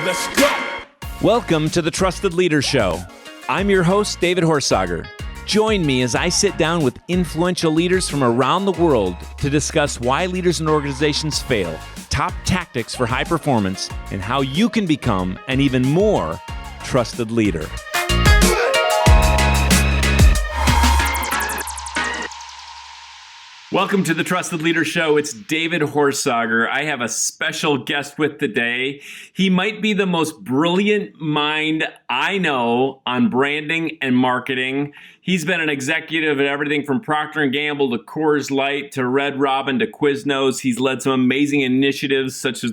Let's go. Welcome to the Trusted Leader Show. I'm your host, David Horsager. Join me as I sit down with influential leaders from around the world to discuss why leaders and organizations fail, top tactics for high performance, and how you can become an even more trusted leader. Welcome to the Trusted Leader Show. It's David Horsager. I have a special guest with today. He might be the most brilliant mind I know on branding and marketing. He's been an executive at everything from Procter Gamble to Coors Light to Red Robin to Quiznos. He's led some amazing initiatives such as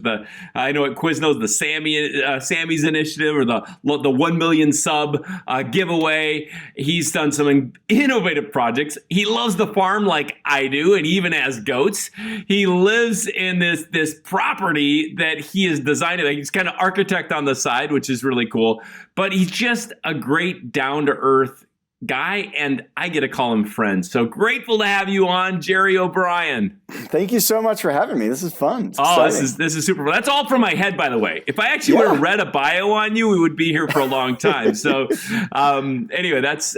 I know at Quiznos, the Sammy's initiative or the 1 million sub giveaway. He's done some innovative projects. He loves the farm like I do, and even has goats. He lives in this property that he has designed. He's kind of architect on the side, which is really cool. But he's just a great down-to-earth guy, and I get to call him friend. So grateful to have you on, Gerry O'Brion. Thank you so much for having me. This is fun. This is super fun. That's all from my head, by the way. If I actually would have read a bio on you, we would be here for a long time. So anyway, that's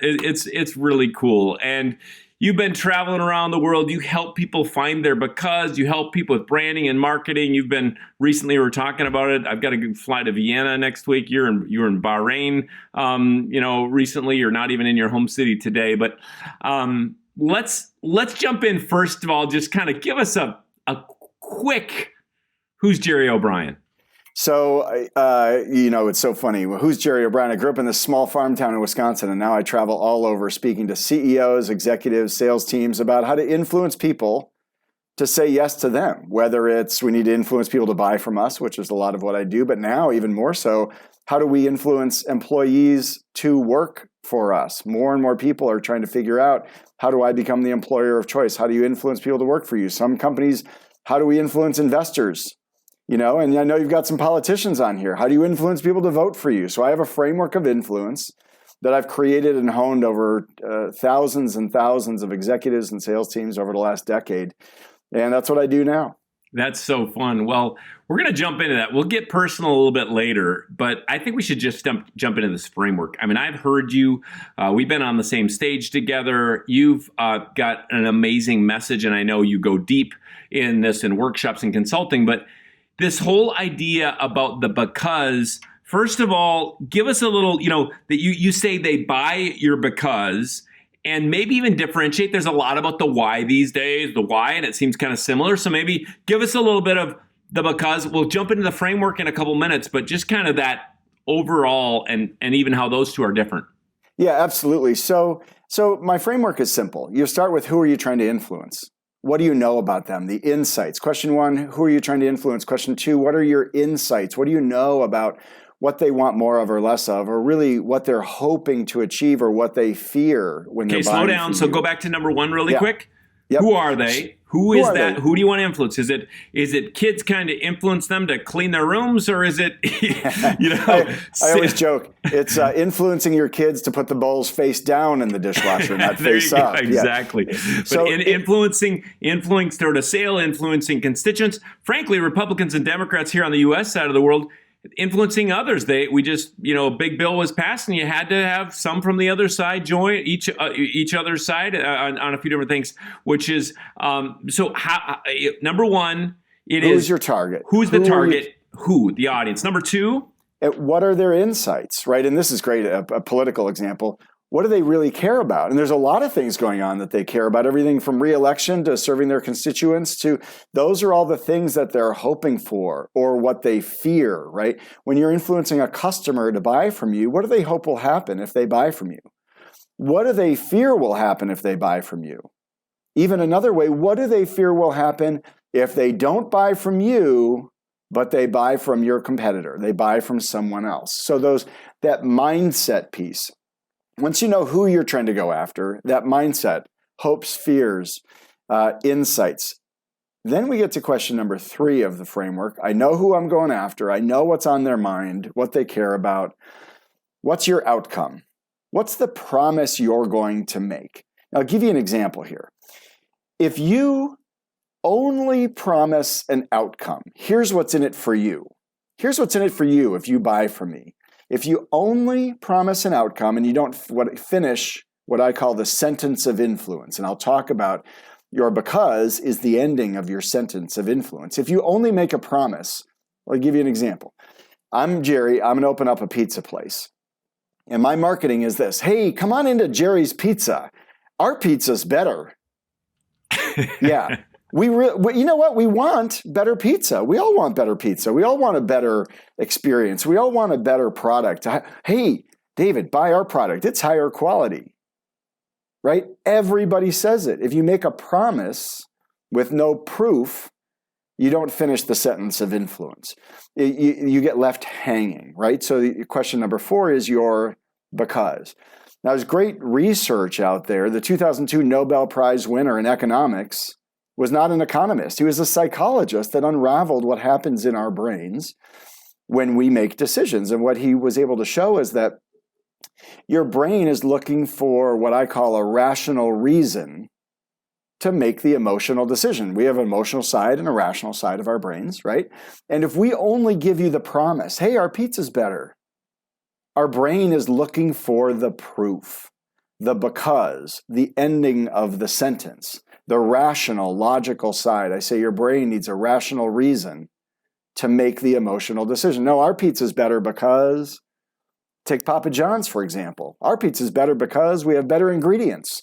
it's really cool. And you've been traveling around the world. You help people find their because. You help people with branding and marketing. You've been recently, we were talking about it. I've got to fly to Vienna next week. You're in Bahrain. Recently. You're not even in your home city today. But let's jump in first of all. Just kind of give us a quick. Who's Gerry O'Brion? So, it's so funny. Who's Gerry O'Brion? I grew up in this small farm town in Wisconsin, and now I travel all over speaking to CEOs, executives, sales teams about how to influence people to say yes to them. Whether it's we need to influence people to buy from us, which is a lot of what I do, but now even more so, how do we influence employees to work for us? More and more people are trying to figure out, how do I become the employer of choice? How do you influence people to work for you? Some companies, how do we influence investors? And I know you've got some politicians on here. How do you influence people to vote for you? So I have a framework of influence that I've created and honed over thousands and thousands of executives and sales teams over the last decade. And that's what I do now. That's so fun. Well, we're going to jump into that. We'll get personal a little bit later, but I think we should just jump into this framework. I mean, I've heard you. We've been on the same stage together. You've got an amazing message, and I know you go deep in this in workshops and consulting, but this whole idea about the because, first of all, give us a little, that you say they buy your because, and maybe even differentiate. There's a lot about the why these days, the why, and it seems kind of similar. So maybe give us a little bit of the because. We'll jump into the framework in a couple minutes, but just kind of that overall and even how those two are different. Yeah, absolutely. So my framework is simple. You start with who are you trying to influence? What do you know about them? The insights. Question one, who are you trying to influence? Question two, what are your insights? What do you know about what they want more of or less of, or really what they're hoping to achieve or what they fear when they're buying? Okay, slow down. So go back to number one really quick. Yep. Who are they? Who is that? Who do you want to influence? Is it kids kind of influence them to clean their rooms, or is it, I always joke, it's influencing your kids to put the bowls face down in the dishwasher, not face up. Exactly. Yeah. But so influencing constituents, frankly, Republicans and Democrats here on the U.S. side of the world, influencing others. A big bill was passed, and you had to have some from the other side join each other's side on a few different things. Which is number one, who's your target? Who's the target? Who the audience? Number two, what are their insights? Right, and this is great. A political example. What do they really care about? And there's a lot of things going on that they care about, everything from re-election to serving their constituents to those are all the things that they're hoping for or what they fear, right? When you're influencing a customer to buy from you, what do they hope will happen if they buy from you? What do they fear will happen if they buy from you? Even another way, what do they fear will happen if they don't buy from you, but they buy from your competitor, they buy from someone else? So that mindset piece. Once you know who you're trying to go after, that mindset, hopes, fears, insights, then we get to question number 3 of the framework. I know who I'm going after. I know what's on their mind, what they care about. What's your outcome? What's the promise you're going to make? Now, I'll give you an example here. If you only promise an outcome, here's what's in it for you. Here's what's in it for you if you buy from me. If you only promise an outcome and you don't finish what I call the sentence of influence, and I'll talk about your because is the ending of your sentence of influence. If you only make a promise, I'll give you an example. I'm Gerry, I'm going to open up a pizza place. And my marketing is this: hey, come on into Gerry's Pizza. Our pizza's better. Yeah. You know what? We want better pizza. We all want better pizza. We all want a better experience. We all want a better product. Hey, David, buy our product. It's higher quality. Right? Everybody says it. If you make a promise with no proof, you don't finish the sentence of influence. You get left hanging, right? So question number 4 is your because. Now, there's great research out there. The 2002 Nobel Prize winner in economics was not an economist. He was a psychologist that unraveled what happens in our brains when we make decisions. And what he was able to show is that your brain is looking for what I call a rational reason to make the emotional decision. We have an emotional side and a rational side of our brains, right? And if we only give you the promise, hey, our pizza's better, our brain is looking for the proof, the because, the ending of the sentence, the rational, logical side. I say your brain needs a rational reason to make the emotional decision. No, our pizza's better because, take Papa John's, for example. Our pizza's better because we have better ingredients.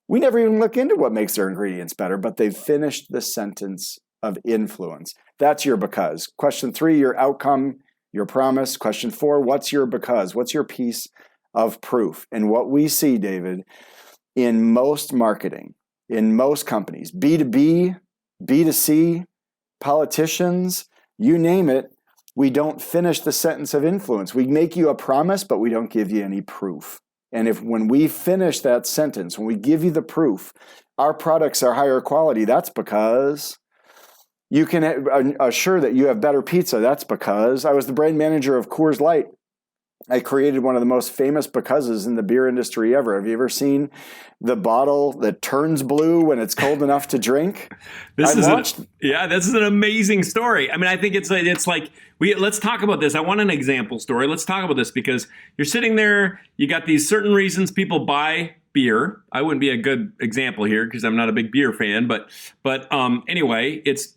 We never even look into what makes their ingredients better, but they've finished the sentence of influence. That's your because. Question 3, your outcome, your promise. Question 4, what's your because? What's your piece of proof? And what we see, David, in most marketing, in most companies, B2B, B2C, politicians, you name it, we don't finish the sentence of influence. We make you a promise, but we don't give you any proof. And when we finish that sentence, when we give you the proof, our products are higher quality, that's because you can assure that you have better pizza. That's because I was the brand manager of Coors Light. I created one of the most famous becauses in the beer industry ever. Have you ever seen the bottle that turns blue when it's cold enough to drink? This is an amazing story. I mean, I think it's like let's talk about this. I want an example story. Let's talk about this because you're sitting there. You got these certain reasons people buy beer. I wouldn't be a good example here because I'm not a big beer fan. But anyway, it's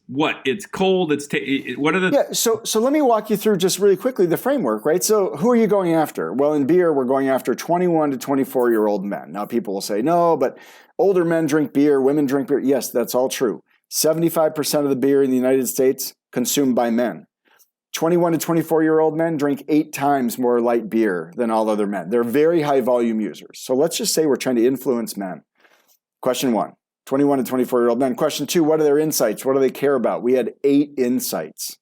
cold. What are the So let me walk you through just really quickly the framework, right? So who are you going after? Well, in beer, we're going after 21 to 24-year-old men. Now, people will say, no, but older men drink beer, women drink beer. Yes, that's all true. 75% of the beer in the United States consumed by men. 21 to 24-year-old men drink 8 times more light beer than all other men. They're very high volume users. So let's just say we're trying to influence men. Question 1, 21 to 24-year-old men. Question 2, what are their insights? What do they care about? We had 8 insights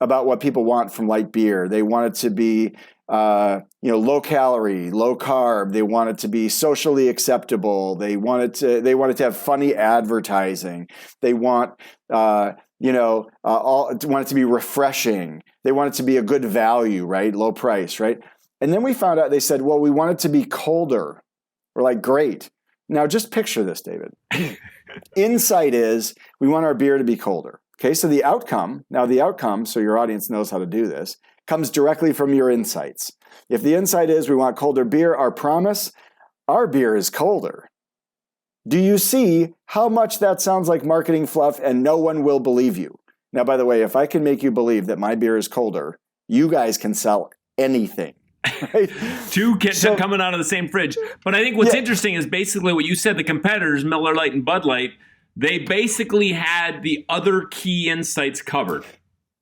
about what people want from light beer. They want it to be low calorie, low carb. They want it to be socially acceptable. They want it to have funny advertising. They want want it to be refreshing. They want it to be a good value, right? Low price, right? And then we found out, they said, well, we want it to be colder. We're like, great. Now just picture this, David. Insight is we want our beer to be colder. Okay, so the outcome, so your audience knows how to do this, comes directly from your insights. If the insight is we want colder beer, our promise, our beer is colder. Do you see how much that sounds like marketing fluff and no one will believe you? Now, by the way, if I can make you believe that my beer is colder, you guys can sell anything. Right? Two coming out of the same fridge. But I think what's interesting is basically what you said, the competitors, Miller Lite and Bud Light, they basically had the other key insights covered.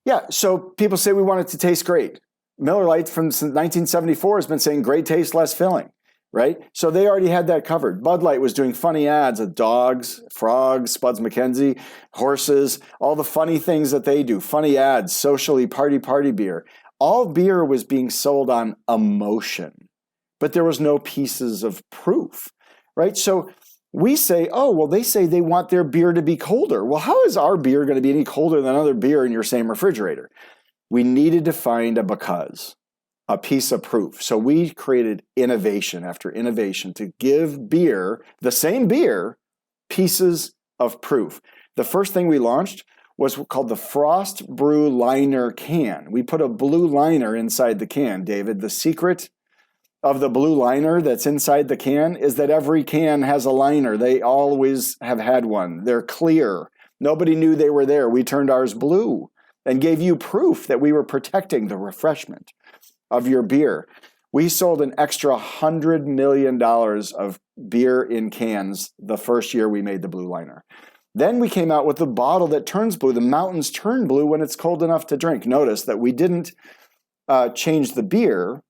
Yeah, so people say we want it to taste great. Miller Lite from 1974 has been saying great taste, less filling, right? So they already had that covered. Bud Light was doing funny ads of dogs, frogs, Spuds MacKenzie, horses, all the funny things that they do, funny ads, socially party beer. All beer was being sold on emotion, but there was no pieces of proof, right? So we say, they say they want their beer to be colder. Well, how is our beer going to be any colder than other beer in your same refrigerator? We needed to find a piece of proof. So we created innovation after innovation to give beer, the same beer, pieces of proof. The first thing we launched was called the Frost Brew Liner can. We put a blue liner inside the can, David. The secret of the blue liner that's inside the can is that every can has a liner. They always have had one. They're clear. Nobody knew they were there. We turned ours blue and gave you proof that we were protecting the refreshment of your beer. We sold an extra $100 million of beer in cans the first year we made the blue liner. Then we came out with the bottle that turns blue. The mountains turn blue when it's cold enough to drink. Notice that we didn't change the beer.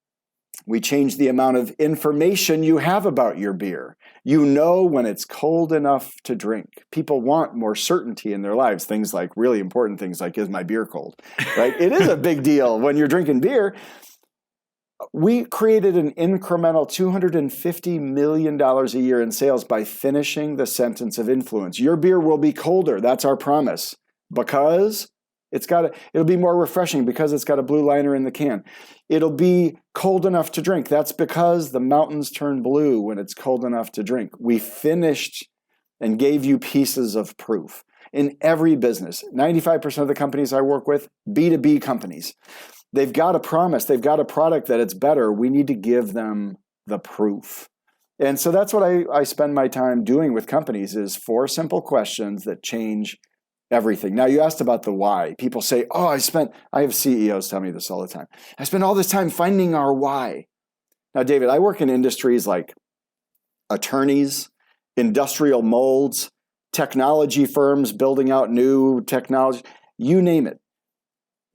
We changed the amount of information you have about your beer. You know when it's cold enough to drink. People want more certainty in their lives. Things like, really important things like, is my beer cold? Right? It is a big deal when you're drinking beer. We created an incremental $250 million a year in sales by finishing the sentence of influence. Your beer will be colder. That's our promise. Because it'll be more refreshing because it's got a blue liner in the can. It'll be cold enough to drink. That's because the mountains turn blue when it's cold enough to drink. We finished and gave you pieces of proof. In every business, 95% of the companies I work with, B2B companies, they've got a promise. They've got a product that it's better. We need to give them the proof. And so that's what I spend my time doing with companies is 4 simple questions that change everything. Now, you asked about the why. People say, I have CEOs tell me this all the time. I spend all this time finding our why. Now, David, I work in industries like attorneys, industrial molds, technology firms building out new technology, you name it.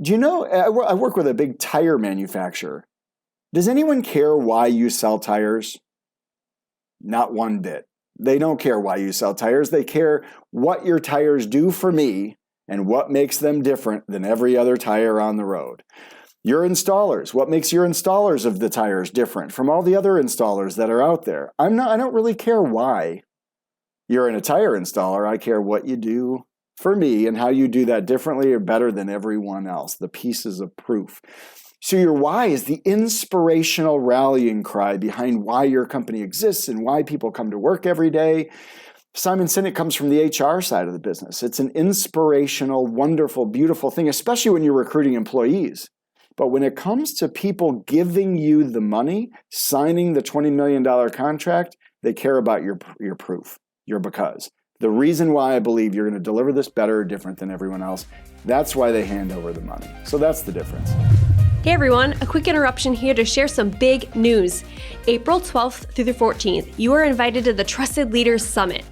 Do you know, I work with a big tire manufacturer. Does anyone care why you sell tires? Not one bit. They don't care why you sell tires. They care what your tires do for me and what makes them different than every other tire on the road. Your installers, what makes your installers of the tires different from all the other installers that are out there? I don't really care why you're in a tire installer. I care what you do for me and how you do that differently or better than everyone else, the pieces of proof. So your why is the inspirational rallying cry behind why your company exists and why people come to work every day. Simon Sinek comes from the HR side of the business. It's an inspirational, wonderful, beautiful thing, especially when you're recruiting employees. But when it comes to people giving you the money, signing the $20 million contract, they care about your proof, your because. The reason why I believe you're going to deliver this better or different than everyone else, that's why they hand over the money. So that's the difference. Hey everyone, a quick interruption here to share some big news. April 12th through the 14th, you are invited to the Trusted Leaders Summit.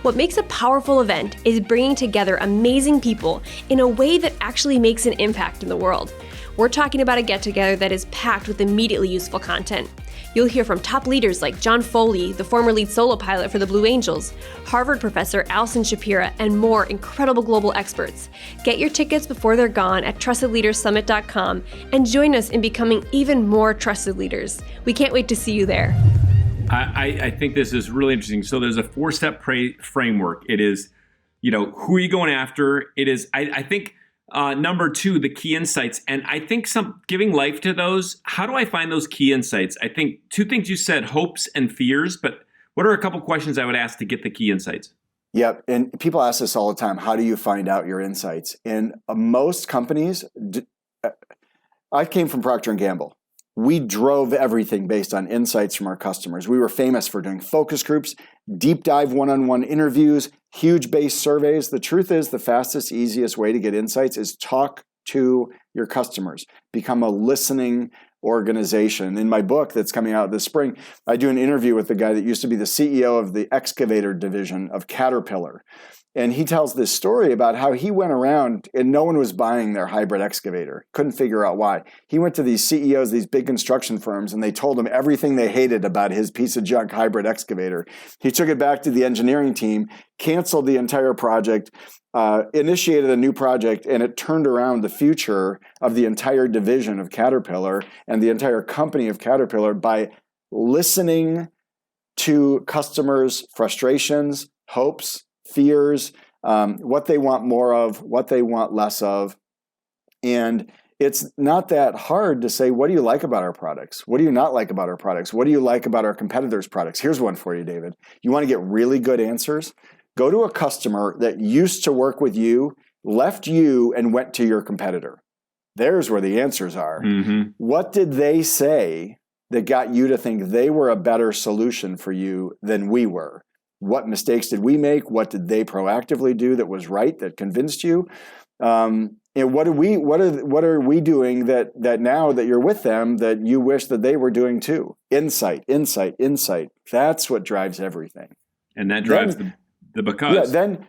What makes a powerful event is bringing together amazing people in a way that actually makes an impact in the world. We're talking about a get-together that is packed with immediately useful content. You'll hear from top leaders like John Foley, the former lead solo pilot for the Blue Angels, Harvard professor Allison Shapira, and more incredible global experts. Get your tickets before they're gone at trustedleadersummit.com and join us in becoming even more trusted leaders. We can't wait to see you there. I think this is really interesting. So there's a 4-step framework. It is, who are you going after? It is, I think, number 2, the key insights. And I think giving life to those, how do I find those key insights? I think 2 things you said, hopes and fears, but what are a couple questions I would ask to get the key insights? Yep. And people ask this all the time. How do you find out your insights? And most companies, I came from Procter Gamble. We drove everything based on insights from our customers. We were famous for doing focus groups, deep dive one-on-one interviews, huge base surveys. The truth is the fastest, easiest way to get insights is talk to your customers. Become a listening organization. In my book that's coming out this spring, I do an interview with the guy that used to be the CEO of the excavator division of Caterpillar. And he tells this story about how he went around and no one was buying their hybrid excavator. Couldn't figure out why. He went to these CEOs, these big construction firms, and they told him everything they hated about his piece of junk hybrid excavator. He took it back to the engineering team, canceled the entire project, initiated a new project, and it turned around the future of the entire division of Caterpillar and the entire company of Caterpillar by listening to customers' frustrations, hopes, fears, what they want more of, what they want less of. And it's not that hard to say, what do you like about our products? What do you not like about our products? What do you like about our competitors' products? Here's one for you, David. You want to get really good answers? Go to a customer that used to work with you left you and went to your competitor? There's where the answers are. Mm-hmm. What did they say that got you to think they were a better solution for you than we were? What mistakes did we make? What did they proactively do that was right, that convinced you? And what are we doing that now that you're with them that you wish that they were doing too? Insight. That's what drives everything. And that drives the because. Then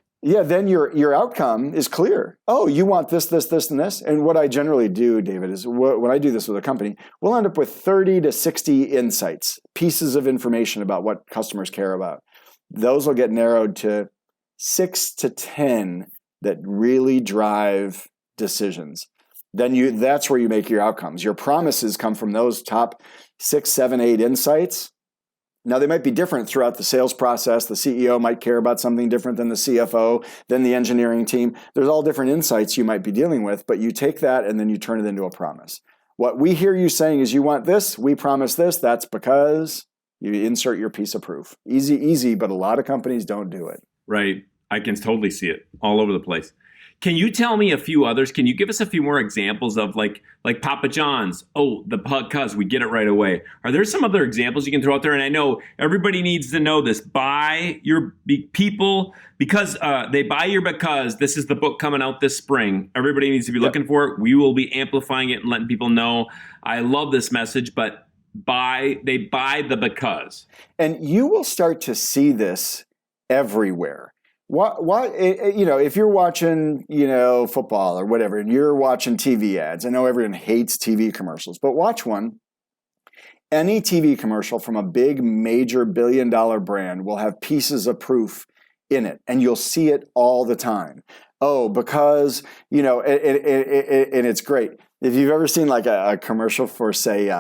your outcome is clear. Oh, you want this, and this. And what I generally do, David, is when I do this with a company, we'll end up with 30 to 60 insights, pieces of information about what customers care about. Those will get narrowed to 6 to 10 that really drive decisions. Then that's where you make your outcomes. Your promises come from those top 6, 7, 8 insights. Now, they might be different throughout the sales process. The CEO might care about something different than the CFO, than the engineering team. There's all different insights you might be dealing with, but you take that and then you turn it into a promise. What we hear you saying is you want this, we promise this, that's because you insert your piece of proof. Easy, but a lot of companies don't do it. Right. I can totally see it all over the place. Can you tell me a few others? Can you give us a few more examples of like Papa John's? Oh, the because we get it right away. Are there some other examples you can throw out there? And I know everybody needs to know this. Buy your people because they buy your because. This is the book coming out this spring. Everybody needs to be looking for it. We will be amplifying it and letting people know. I love this message, but they buy the because. And you will start to see this everywhere. If you're watching, football or whatever, and you're watching TV ads, I know everyone hates TV commercials, but watch one. Any TV commercial from a big, major billion-dollar brand will have pieces of proof in it, and you'll see it all the time. Oh, because, and it's great. If you've ever seen like a commercial for, say,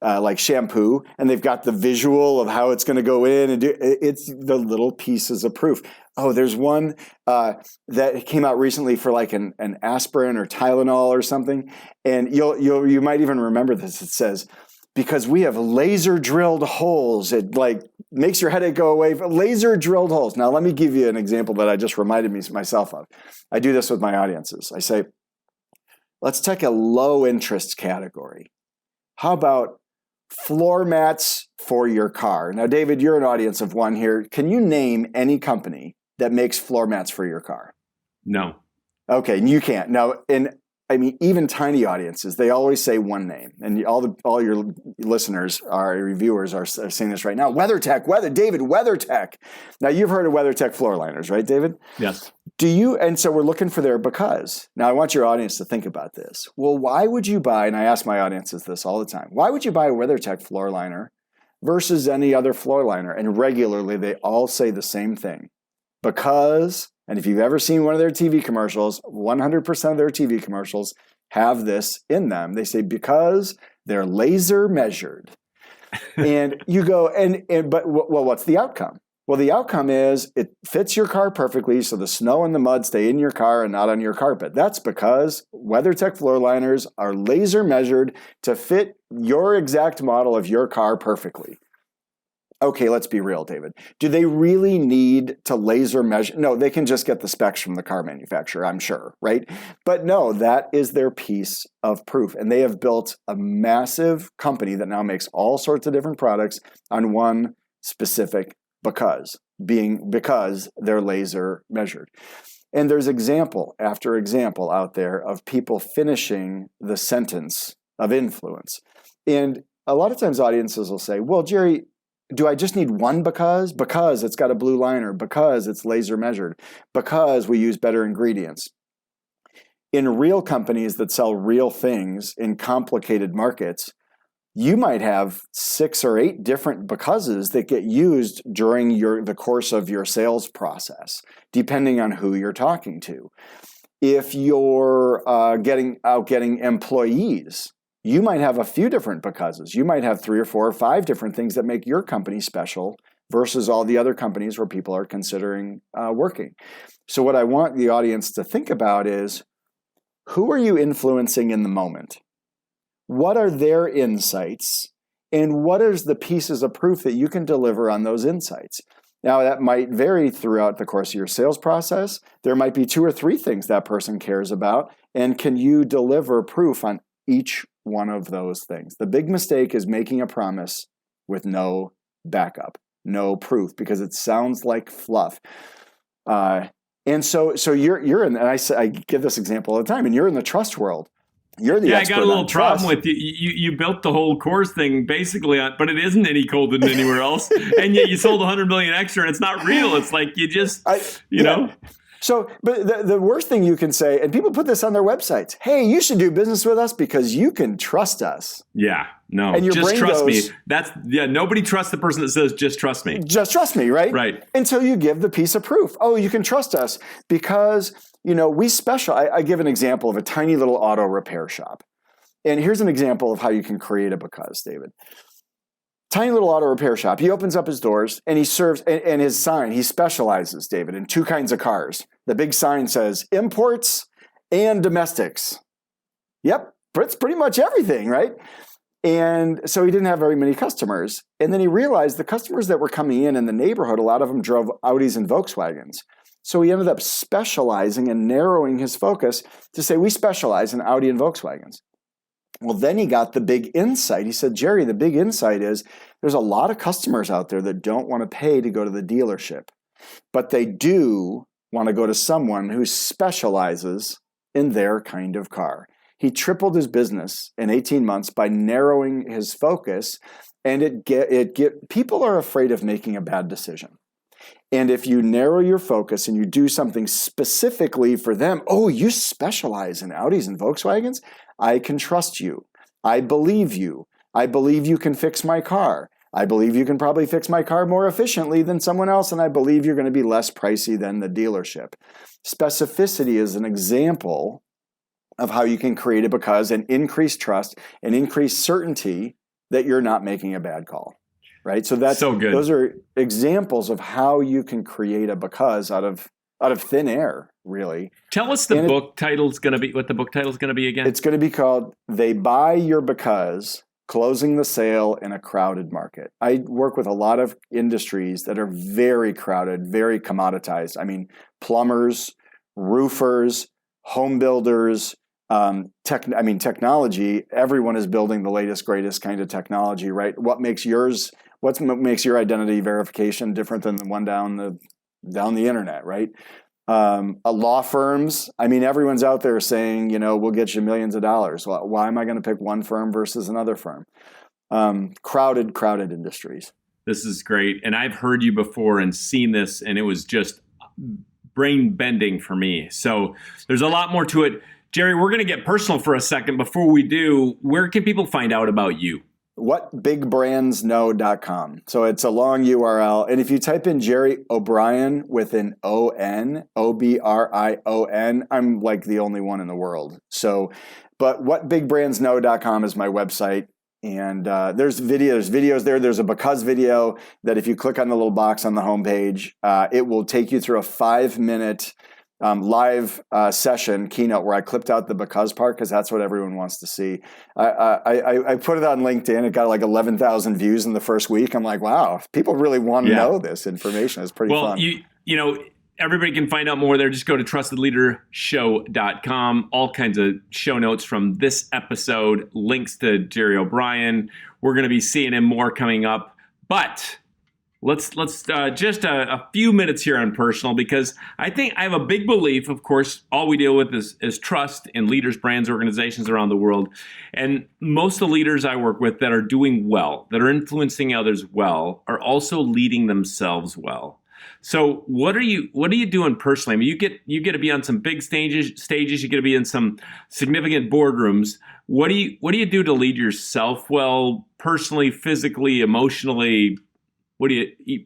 like shampoo, and they've got the visual of how it's going to go in and it's the little pieces of proof. Oh, there's one that came out recently for like an aspirin or Tylenol or something, and you might even remember this. It says, because we have laser drilled holes, it like makes your headache go away. Laser drilled holes. Now, let me give you an example that I just reminded myself of. I do this with my audiences. I say, let's take a low interest category. How about floor mats for your car? Now, David, you're an audience of one here. Can you name any company that makes floor mats for your car? No. Okay, you can't. Now, even tiny audiences, they always say one name. And all your listeners, your viewers are saying this right now. WeatherTech. Now, you've heard of WeatherTech floor liners, right, David? Yes. And so we're looking for their because. Now, I want your audience to think about this. Well, why would you buy, and I ask my audiences this all the time, why would you buy a WeatherTech floor liner versus any other floor liner? And regularly, they all say the same thing. Because, and if you've ever seen one of their TV commercials, 100% of their TV commercials have this in them. They say, because they're laser measured. And you go, but what's the outcome? Well, the outcome is it fits your car perfectly, so the snow and the mud stay in your car and not on your carpet. That's because WeatherTech floor liners are laser measured to fit your exact model of your car perfectly. Okay, let's be real, David. Do they really need to laser measure? No, they can just get the specs from the car manufacturer, I'm sure, right? But no, that is their piece of proof. And they have built a massive company that now makes all sorts of different products on one specific because they're laser measured. And there's example after example out there of people finishing the sentence of influence. And a lot of times audiences will say, well, Gerry, do I just need one because? Because it's got a blue liner, because it's laser measured, because we use better ingredients. In real companies that sell real things in complicated markets, you might have 6 or 8 different becauses that get used during the course of your sales process, depending on who you're talking to. If you're getting employees, you might have a few different becauses. You might have 3 or 4 or 5 different things that make your company special versus all the other companies where people are considering working. So what I want the audience to think about is, who are you influencing in the moment? What are their insights? And what is the pieces of proof that you can deliver on those insights? Now, that might vary throughout the course of your sales process. There might be 2 or 3 things that person cares about. And can you deliver proof on each one of those things? The big mistake is making a promise with no backup, no proof, because it sounds like fluff. And so you're in, and I give this example all the time, and you're in the trust world. You're the expert. I got a little on trust. problem with you. You built the whole Coors thing basically on, but it isn't any colder than anywhere else. And yet you sold 100 million extra, and it's not real. It's like you just, you know. So, but the worst thing you can say, and people put this on their websites, hey, you should do business with us because you can trust us. Yeah, no, and your just brain trust goes, me. Nobody trusts the person that says, just trust me. Just trust me, right? Right. Until you give the piece of proof. Oh, you can trust us because, we I give an example of a tiny little auto repair shop. And here's an example of how you can create a because, David. Tiny little auto repair shop. He opens up his doors and he serves, and his sign, he specializes, David, in 2 kinds of cars. The big sign says imports and domestics. Yep, but it's pretty much everything, right? And so he didn't have very many customers. And then he realized the customers that were coming in the neighborhood, a lot of them drove Audis and Volkswagens. So he ended up specializing and narrowing his focus to say, we specialize in Audi and Volkswagens. Well, then he got the big insight. He said, Gerry, the big insight is there's a lot of customers out there that don't want to pay to go to the dealership, but they do want to go to someone who specializes in their kind of car. He tripled his business in 18 months by narrowing his focus, and people are afraid of making a bad decision. And if you narrow your focus and you do something specifically for them, oh, you specialize in Audis and Volkswagens? I can trust you. I believe you. I believe you can fix my car. I believe you can probably fix my car more efficiently than someone else, and I believe you're going to be less pricey than the dealership. Specificity is an example of how you can create a because and increase trust and increase certainty that you're not making a bad call. Right? So that's so good. Those are examples of how you can create a because out of thin air, really. Tell us what the book title's going to be again. It's going to be called They Buy Your Because, Closing the Sale in a Crowded Market. I work with a lot of industries that are very crowded, very commoditized. I mean, plumbers, roofers, home builders, technology. Everyone is building the latest, greatest kind of technology, right? What makes your identity verification different than the one down the internet, right? Law firms. I mean, everyone's out there saying, we'll get you millions of dollars. Well, why am I going to pick one firm versus another firm? Crowded industries. This is great. And I've heard you before and seen this, and it was just brain bending for me. So there's a lot more to it. Gerry, we're going to get personal for a second. Before we do, where can people find out about you? Whatbigbrandsknow.com. So it's a long URL. And if you type in Gerry O'Brion with an O-N, O-B-R-I-O-N, I'm like the only one in the world. So, but whatbigbrandsKnow.com is my website. And there's videos there. There's a because video that if you click on the little box on the homepage, it will take you through a 5-minute live session keynote where I clipped out the because part because that's what everyone wants to see. I put it on LinkedIn. It got like 11,000 views in the first week. I'm like, wow, people really want to know this information. It's pretty fun. Well, everybody can find out more there. Just go to trustedleadershow.com. All kinds of show notes from this episode, links to Gerry O'Brion. We're going to be seeing him more coming up. But let's just a few minutes here on personal, because I think I have a big belief, of course, all we deal with is trust in leaders, brands, organizations around the world. And most of the leaders I work with that are doing well, that are influencing others well, are also leading themselves well. So what are you doing personally? I mean, you get to be on some big stages, you get to be in some significant boardrooms. What do you do to lead yourself well, personally, physically, emotionally? What do you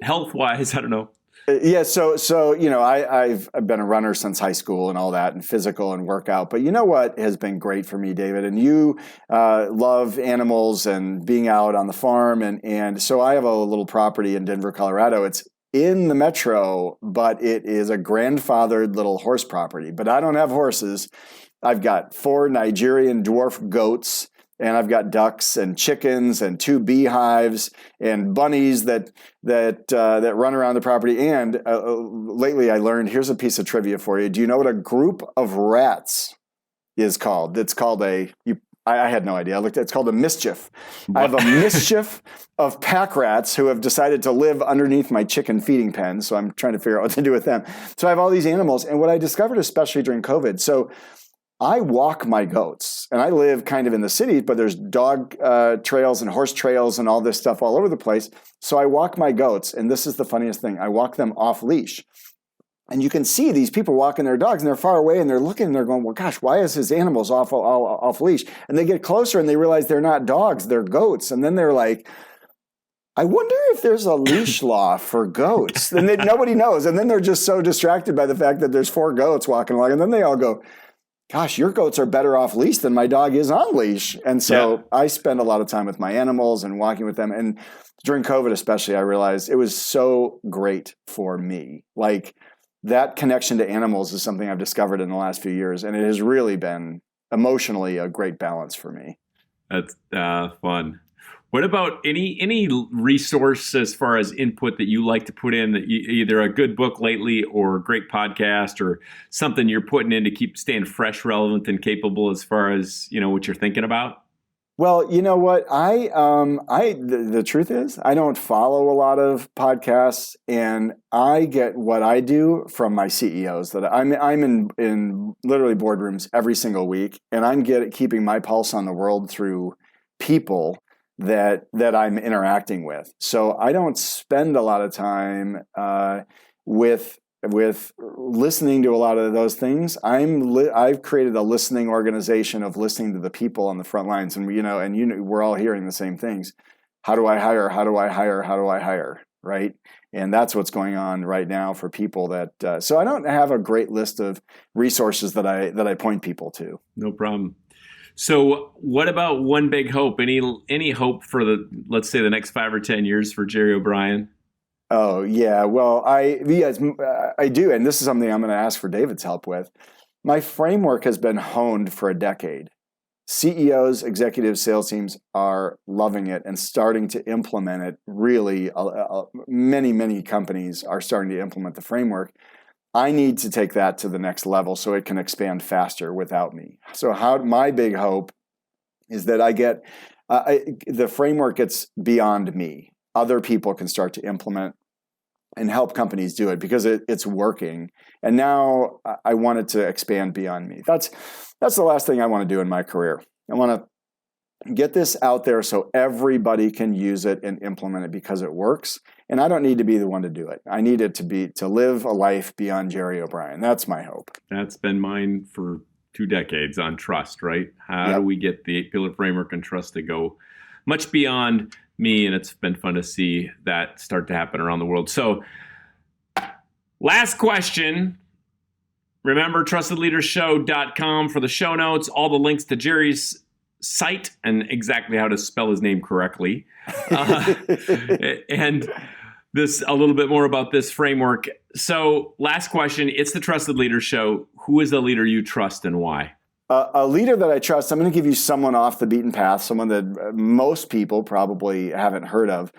health-wise? I don't know. Yeah, so I've been a runner since high school and all that, and physical and workout. But you know what has been great for me, David? And you love animals and being out on the farm, and so I have a little property in Denver, Colorado. It's in the metro, but it is a grandfathered little horse property. But I don't have horses. I've got 4 Nigerian dwarf goats And I've got ducks and chickens and 2 beehives and bunnies that run around the property. And lately I learned, here's a piece of trivia for you. Do you know what a group of rats is called? It's called I had no idea. It's called a mischief. What? I have a mischief of pack rats who have decided to live underneath my chicken feeding pen. So I'm trying to figure out what to do with them. So I have all these animals. And what I discovered, especially during COVID, so I walk my goats, and I live kind of in the city, but there's dog trails and horse trails and all this stuff all over the place. So I walk my goats, and this is the funniest thing. I walk them off leash. And you can see these people walking their dogs, and they're far away, and they're looking, and they're going, well, gosh, why is his animals off leash? And they get closer, and they realize they're not dogs, they're goats. And then they're like, I wonder if there's a leash law for goats. And nobody knows. And then they're just so distracted by the fact that there's 4 goats walking along. And then they all go, gosh, your goats are better off leash than my dog is on leash. And so I spend a lot of time with my animals and walking with them. And during COVID especially, I realized it was so great for me. Like, that connection to animals is something I've discovered in the last few years, and it has really been emotionally a great balance for me. That's fun. What about any resource as far as input that you like to put in, that either a good book lately or a great podcast or something you're putting in to keep staying fresh, relevant, and capable as far as, what you're thinking about? Well, you know what? The truth is, I don't follow a lot of podcasts, and I get what I do from my CEOs. That I'm in literally boardrooms every single week, and I'm keeping my pulse on the world through people that I'm interacting with. So I don't spend a lot of time with listening to a lot of those things. I've created a listening organization of listening to the people on the front lines, and we're all hearing the same things. How do I hire? How do I hire? How do I hire? Right? And that's what's going on right now for people that. So I don't have a great list of resources that I point people to. No problem. So what about one big hope? Any hope for let's say the next 5 or 10 years for Gerry O'Brion? Oh, yeah. Well, I do. And this is something I'm going to ask for David's help with. My framework has been honed for a decade. CEOs, executives, sales teams are loving it and starting to implement it. Really, many, many companies are starting to implement the framework. I need to take that to the next level so it can expand faster without me. So my big hope is that I get the framework gets beyond me. Other people can start to implement and help companies do it because it's working. And now I want it to expand beyond me. That's the last thing I want to do in my career. I want to get this out there so everybody can use it and implement it because it works. And I don't need to be the one to do it. I need it to live a life beyond Gerry O'Brion. That's my hope. That's been mine for 2 decades on trust, right? How do we get the 8-pillar framework and trust to go much beyond me? And it's been fun to see that start to happen around the world. So last question. Remember, trustedleadershow.com for the show notes, all the links to Gerry's site and exactly how to spell his name correctly. And a little bit more about this framework. So last question, it's the Trusted Leader Show. Who is the leader you trust and why? A leader that I trust, I'm going to give you someone off the beaten path, someone that most people probably haven't heard of.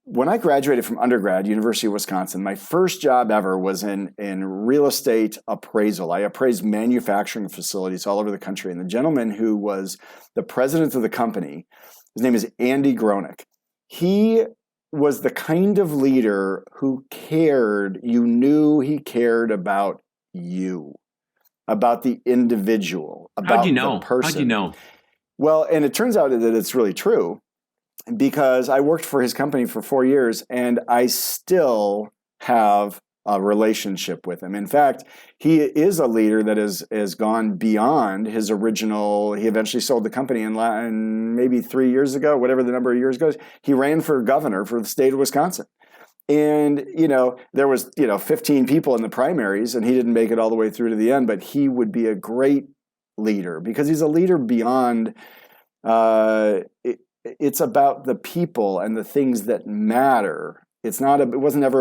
When I graduated from undergrad, University of Wisconsin, my first job ever was in real estate appraisal. I appraised manufacturing facilities all over the country. And the gentleman who was the president of the company, his name is Andy Gronick. He was the kind of leader who cared. You knew he cared about you, about the individual, about the person. How'd you know? Well, and it turns out that it's really true because I worked for his company for 4 years and I still have a relationship with him. In fact, he is a leader that has gone beyond his original. He eventually sold the company and maybe 3 years ago, whatever the number of years goes, he ran for governor for the state of Wisconsin. And, there was, 15 people in the primaries and he didn't make it all the way through to the end, but he would be a great leader because he's a leader beyond, it's about the people and the things that matter It wasn't ever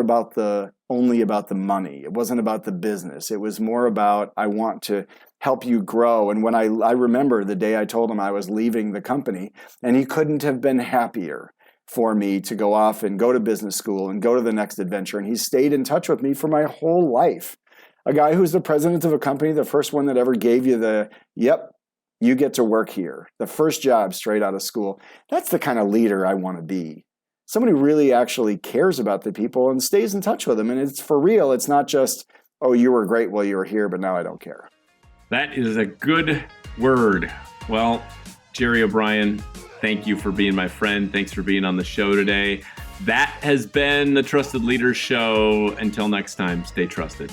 only about the money. It wasn't about the business. It was more about, I want to help you grow. And when I remember the day I told him I was leaving the company, and he couldn't have been happier for me to go off and go to business school and go to the next adventure. And he stayed in touch with me for my whole life. A guy who's the president of a company, the first one that ever gave you yep, you get to work here. The first job straight out of school. That's the kind of leader I want to be. Somebody who really actually cares about the people and stays in touch with them. And it's for real. It's not just, oh, you were great while you were here, but now I don't care. That is a good word. Well, Gerry O'Brion, thank you for being my friend. Thanks for being on the show today. That has been the Trusted Leaders Show. Until next time, stay trusted.